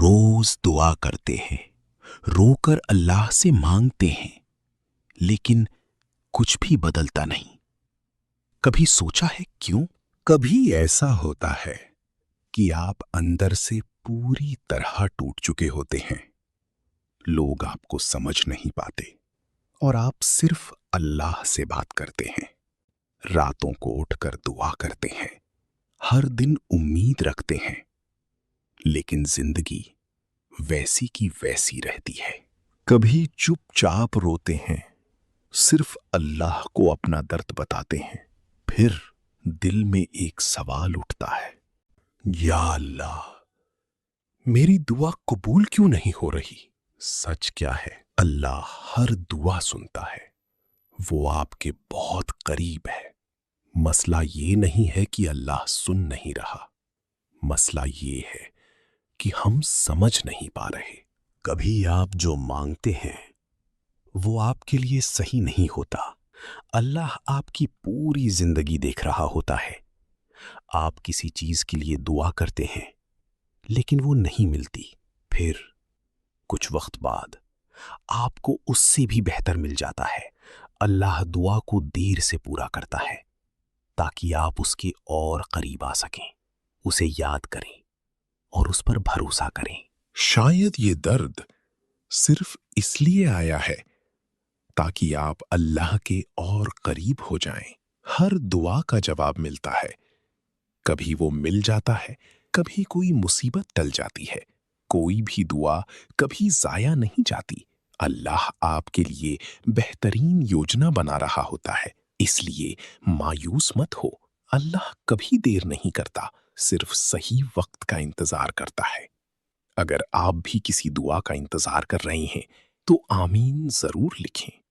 روز دعا کرتے ہیں، رو کر اللہ سے مانگتے ہیں، لیکن کچھ بھی بدلتا نہیں۔ کبھی سوچا ہے کیوں؟ کبھی ایسا ہوتا ہے کہ آپ اندر سے پوری طرح ٹوٹ چکے ہوتے ہیں، لوگ آپ کو سمجھ نہیں پاتے اور آپ صرف اللہ سے بات کرتے ہیں، راتوں کو اٹھ کر دعا کرتے ہیں، ہر دن امید رکھتے ہیں، لیکن زندگی ویسی کی ویسی رہتی ہے۔ کبھی چپ چاپ روتے ہیں، صرف اللہ کو اپنا درد بتاتے ہیں، پھر دل میں ایک سوال اٹھتا ہے، یا اللہ، میری دعا قبول کیوں نہیں ہو رہی؟ سچ کیا ہے؟ اللہ ہر دعا سنتا ہے، وہ آپ کے بہت قریب ہے۔ مسئلہ یہ نہیں ہے کہ اللہ سن نہیں رہا، مسئلہ یہ ہے کہ ہم سمجھ نہیں پا رہے۔ کبھی آپ جو مانگتے ہیں وہ آپ کے لیے صحیح نہیں ہوتا، اللہ آپ کی پوری زندگی دیکھ رہا ہوتا ہے۔ آپ کسی چیز کے لیے دعا کرتے ہیں لیکن وہ نہیں ملتی، پھر کچھ وقت بعد آپ کو اس سے بھی بہتر مل جاتا ہے۔ اللہ دعا کو دیر سے پورا کرتا ہے تاکہ آپ اس کے اور قریب آ سکیں، اسے یاد کریں اور اس پر بھروسہ کریں۔ شاید یہ درد صرف اس لیے آیا ہے تاکہ آپ اللہ کے اور قریب ہو جائیں۔ ہر دعا کا جواب ملتا ہے، کبھی وہ مل جاتا ہے، کبھی کوئی مصیبت ٹل جاتی ہے، کوئی بھی دعا کبھی ضائع نہیں جاتی۔ اللہ آپ کے لیے بہترین یوجنا بنا رہا ہوتا ہے، اس لیے مایوس مت ہو۔ اللہ کبھی دیر نہیں کرتا، صرف صحیح وقت کا انتظار کرتا ہے۔ اگر آپ بھی کسی دعا کا انتظار کر رہے ہیں تو آمین ضرور لکھیں۔